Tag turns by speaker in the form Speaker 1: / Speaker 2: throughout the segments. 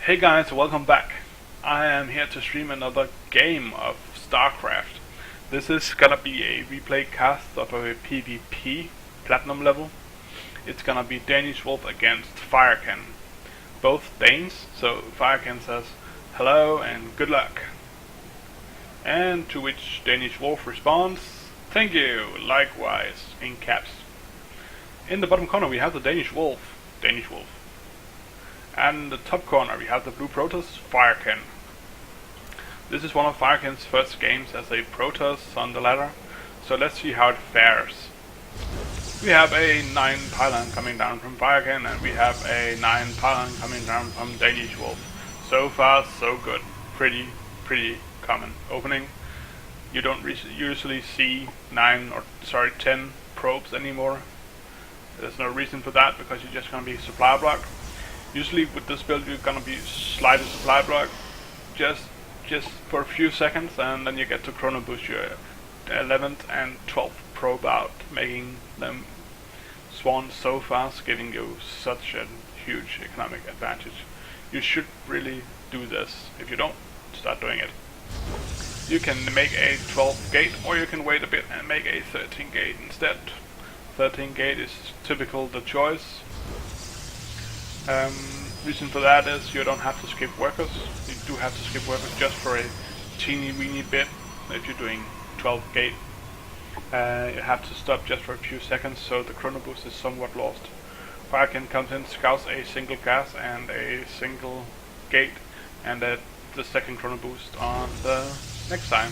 Speaker 1: Hey guys, welcome back. I am here to stream another game of StarCraft. This is gonna be a replay cast of a PvP platinum level. It's gonna be Danish Wolf against Firekin. Both Danes, so Firekin says hello and good luck. And to which Danish Wolf responds, thank you, likewise, in caps. In the bottom corner we have the Danish Wolf. And in the top corner we have the blue Protoss, Firekin. This is one of Firekin's first games as a Protoss on the ladder, so let's see how it fares. We have a 9 pylon coming down from Firekin, and we have a 9 pylon coming down from Danish Wolf. So far so good. Pretty common opening. You don't usually see 10 probes anymore. There's no reason for that, because you're just gonna be supply blocked. Usually with this build you're gonna be slide a supply block just for a few seconds, and then you get to chrono boost your 11th and 12th probe out, making them spawn so fast, giving you such a huge economic advantage. You should really do this. If you don't, start doing it. You can make a 12 gate, or you can wait a bit and make a 13 gate instead. 13 gate is typical the choice. Reason for that is you don't have to skip workers. You do have to skip workers just for a teeny weeny bit. If you're doing 12 gate, you have to stop just for a few seconds, so the chrono boost is somewhat lost. Firekin comes in, scouts a single gas and a single gate, and the second chrono boost on the next time.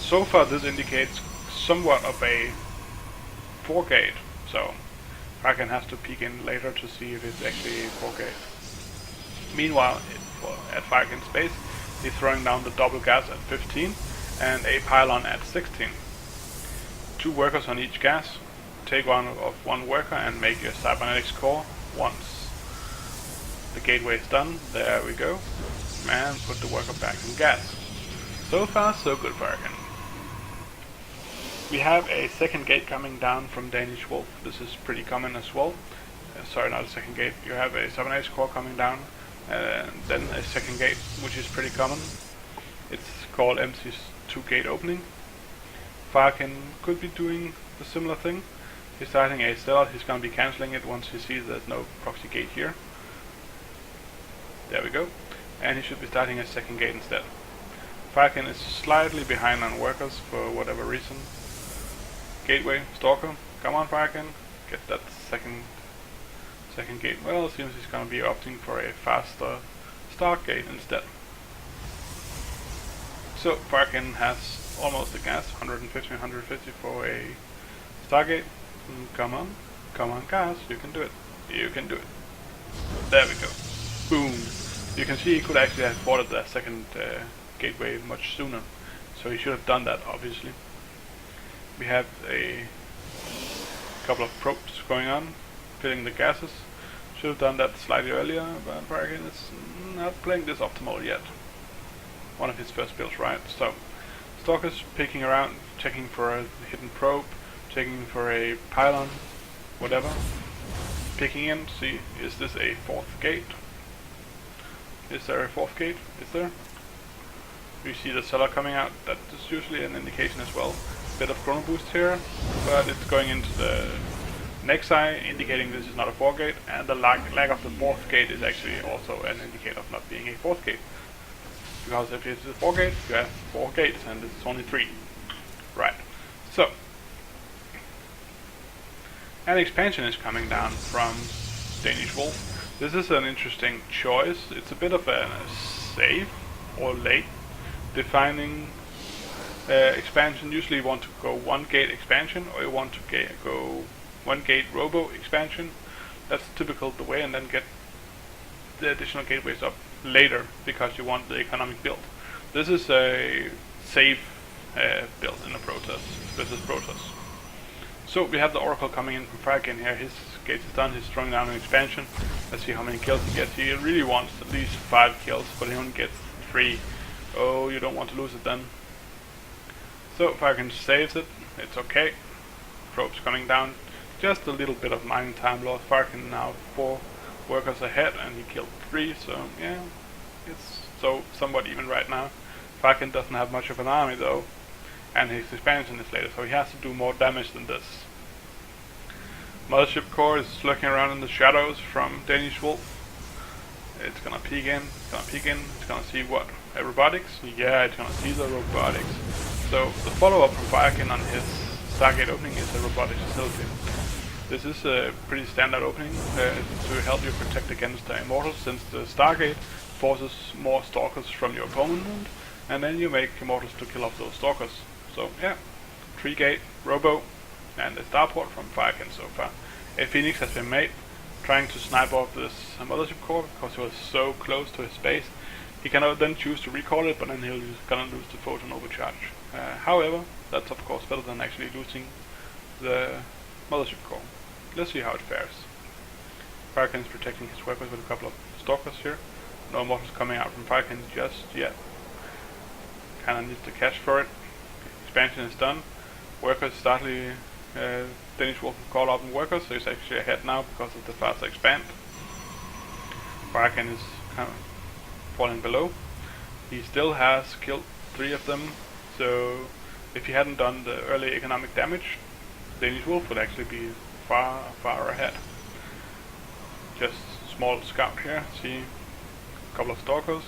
Speaker 1: So far this indicates somewhat of a 4 gate, so Firekin has to peek in later to see if it's actually a 4 gate. Meanwhile, at Firekin's base, he's throwing down the double gas at 15 and a pylon at 16. 2 workers on each gas. Take one worker and make your cybernetics core once the gateway is done. There we go. And put the worker back in gas. So far so good, Firekin. We have a second gate coming down from Danish Wolf. This is pretty common as well. Sorry, not a second gate. You have a cybernetics core coming down, and then a second gate, which is pretty common. It's called MC's 2 gate opening. Firekin could be doing a similar thing. He's starting a stellar. He's going to be cancelling it once he sees there's no proxy gate here. There we go. And he should be starting a second gate instead. Firekin is slightly behind on workers for whatever reason. Gateway, Stalker, come on Firekin, get that second gate. Well, it seems he's gonna be opting for a faster start gate instead. So Firekin has almost a gas, 150 for a Stargate. Come on guys, you can do it. There we go. Boom. You can see he could actually have boarded that second gateway much sooner, so he should have done that, obviously. We have a couple of probes going on, filling the gases. Should have done that slightly earlier, but Firekin is not playing this optimal yet. One of his first builds, right? So, Stalker's picking around, checking for a hidden probe, checking for a pylon, whatever. Picking in, see, is this a 4th gate? Is there a 4th gate? Is there? We see the cellar coming out. That is usually an indication as well. Bit of chrono boost here, but it's going into the next eye, indicating this is not a 4 gate, and the lack of the 4th gate is actually also an indicator of not being a 4th gate. Because if it's a 4 gate, you have 4 gates, and this is only 3. Right. So, an expansion is coming down from Danish Wolf. This is an interesting choice. It's a bit of a safe or late defining expansion. Usually you want to go 1 gate expansion, or you want to go 1 gate robo expansion. That's typical the way, and then get the additional gateways up later because you want the economic build. This is a safe build in the Protoss. This is Protoss. So we have the Oracle coming in from Firekin here. His gate is done. He's throwing down an expansion. Let's see how many kills he gets. He really wants at least 5 kills, but he only gets 3. Oh, you don't want to lose it then. So Firekin saves it, it's okay. Probes coming down, just a little bit of mining time loss. Firekin now 4 workers ahead, and he killed 3, so yeah, It's so somewhat even right now. Firekin doesn't have much of an army though, and his expansion is later, so he has to do more damage than this. Mothership Core is lurking around in the shadows from Danish Wolf. It's gonna peek in, it's gonna see what? Robotics? Yeah, it's gonna see the robotics. So the follow-up from Firekin on his Stargate opening is a robotics facility. This is a pretty standard opening to help you protect against the Immortals, since the Stargate forces more Stalkers from your opponent, and then you make Immortals to kill off those Stalkers. So yeah, 3-gate, Robo, and the starport from Firekin so far. A Phoenix has been made, trying to snipe off this Mothership Core because he was so close to his base. He cannot then choose to recall it, but then he'll gonna lose the photon overcharge. However, that's of course better than actually losing the Mothership Core. Let's see how it fares. Firekin is protecting his weapons with a couple of Stalkers here. No mortals coming out from Firekin just yet. Kinda needs the cash for it. Expansion is done. Workers startly Danish Wolf call up in workers, so he's actually ahead now because of the faster expand. Firekin is kind of falling below. He still has killed 3 of them, so if he hadn't done the early economic damage, Danish Wolf would actually be far ahead. Just small scout here, see a couple of Stalkers.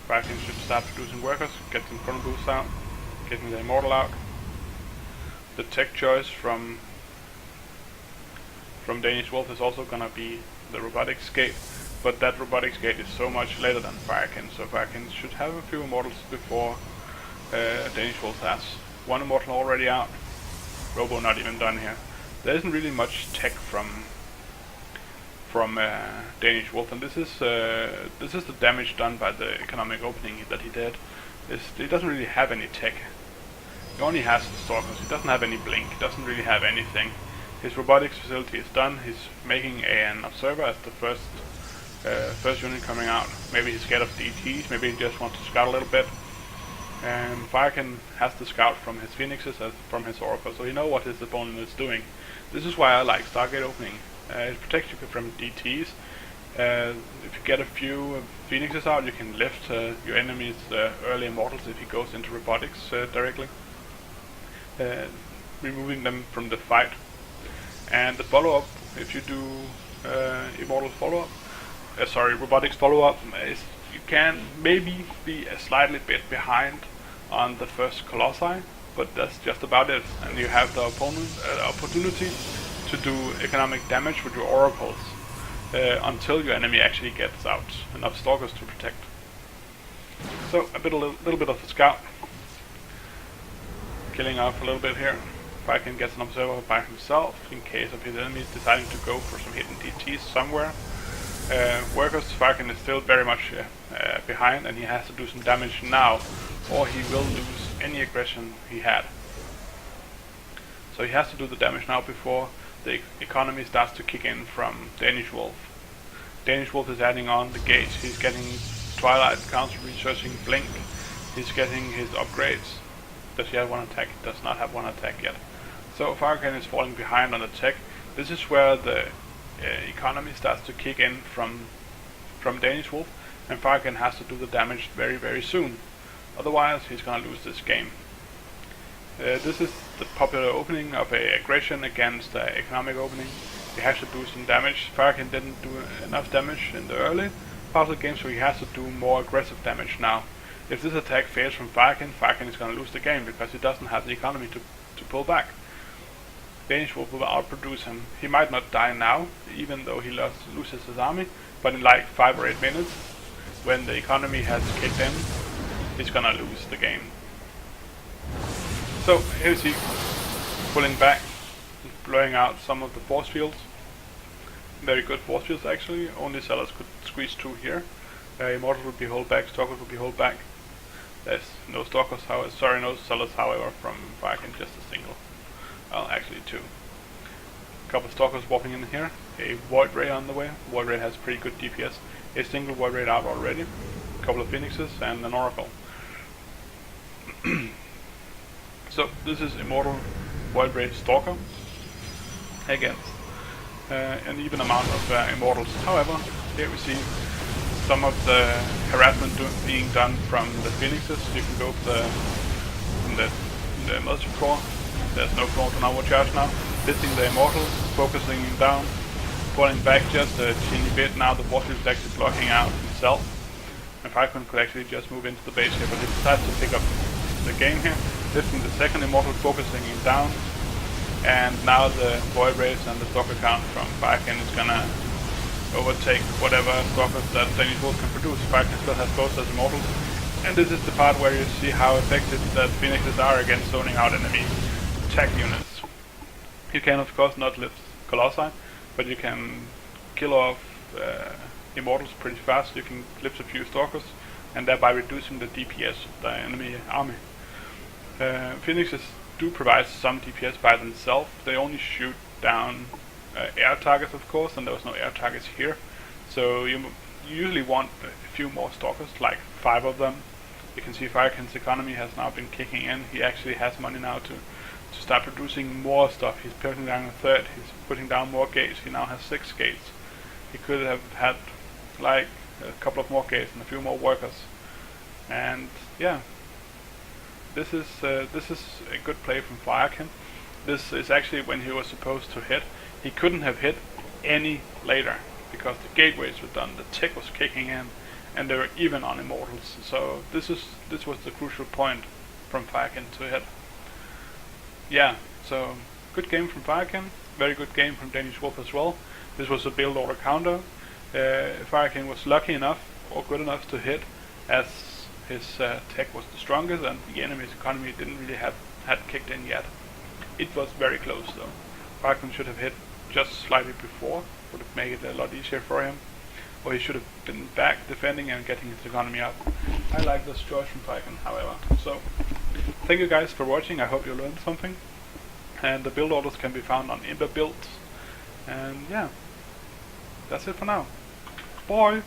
Speaker 1: Firekin should start producing workers, get some chrono boosts out, getting the Immortal out. The tech choice from Danish Wolf is also gonna be the robotics gate, but that robotics gate is so much later than Firekin, so Firekin should have a few Immortals before Danish Wolf has. 1 Immortal already out, Robo not even done here. There isn't really much tech from Danish Wolf, and this is the damage done by the economic opening that he did. He doesn't really have any tech. He only has the Stalkers, he doesn't have any blink, he doesn't really have anything. His robotics facility is done, he's making an observer as the first unit coming out. Maybe he's scared of DTs, maybe he just wants to scout a little bit. And Firekin has the scout from his Phoenixes as from his Oracle, so he knows what his opponent is doing. This is why I like Stargate opening. It protects you from DTs. If you get a few Phoenixes out, you can lift your enemy's early Immortals if he goes into robotics directly, removing them from the fight. And the follow-up, if you do Immortal follow-up, robotics follow-up, you can maybe be a slightly bit behind on the first Colossi, but that's just about it. And you have the opportunity to do economic damage with your Oracles until your enemy actually gets out enough Stalkers to protect. So a little bit of the scout, killing off a little bit here. Firekin gets an observer by himself in case of his enemies deciding to go for some hidden DTs somewhere. Workers, Firekin is still very much behind, and he has to do some damage now, or he will lose any aggression he had. So he has to do the damage now before the economy starts to kick in from Danish Wolf. Danish Wolf is adding on the gates. He's getting Twilight, counter-researching Blink. He's getting his upgrades. Does he have 1 attack? He does not have 1 attack yet. So Firekin is falling behind on attack. This is where the economy starts to kick in from Danish Wolf, and Firekin has to do the damage very soon. Otherwise he's gonna lose this game. This is the popular opening of a aggression against the economic opening. He has to do some damage. Firekin didn't do enough damage in the early part of the game, so he has to do more aggressive damage now. If this attack fails from Firekin, Firekin is going to lose the game because he doesn't have the economy to pull back. Danish Wolf will outproduce him. He might not die now, even though he loses his army, but in like 5 or 8 minutes, when the economy has kicked in, he's going to lose the game. So here you see, pulling back, blowing out some of the force fields. Very good force fields actually, only sellers could squeeze through here. Immortals would be hold back, Stalkers would be hold back. There's no Stalkers, no sellers however from Firekin, just a single. Well, actually 2. A couple of Stalkers warping in here, a Void Ray on the way. Void Ray has pretty good DPS. A single Void Ray out already, a couple of Phoenixes and an Oracle. So this is Immortal Void Ray Stalker against an even amount of Immortals. However, here we see some of the harassment being done from the Phoenixes. You can go from the military core. There's no floor to now charge now. Lifting the Immortals, focusing him down, pulling back just a teeny bit. Now the Warship is actually blocking out himself. And Firekin could actually just move into the base here, but he decides to pick up the game here. Lifting the second Immortal, focusing him down. And now the Void Race and the Stalker count from Firekin is gonna overtake whatever Stalkers that Danish Wolf can produce. Firekin still has both as Immortals. And this is the part where you see how effective that Phoenixes are against zoning out enemy attack units. You can of course not lift Colossi, but you can kill off Immortals pretty fast. You can lift a few Stalkers and thereby reducing the DPS of the enemy army. Phoenixes do provide some DPS by themselves. They only shoot down air targets of course, and there was no air targets here. So you usually want a few more Stalkers, like 5 of them. You can see Firekin's economy has now been kicking in. He actually has money now to start producing more stuff. He's putting down a third, he's putting down more gates. He now has 6 gates. He could have had like a couple of more gates and a few more workers. And yeah, this is a good play from Firekin. This is actually when he was supposed to hit. He couldn't have hit any later because the gateways were done, the tech was kicking in, and they were even on Immortals. So this was the crucial point from Firekin to hit. Yeah, so good game from Firekin, very good game from Danish Wolf as well. This was a build order counter. Firekin was lucky enough or good enough to hit as his tech was the strongest and the enemy's economy didn't really had kicked in yet. It was very close though. Firekin should have hit just slightly before, would have made it a lot easier for him. Or he should have been back defending and getting his economy up. I like this choice from Firekin, however. So, thank you guys for watching. I hope you learned something. And the build orders can be found on Imber Builds. And yeah, that's it for now. Bye!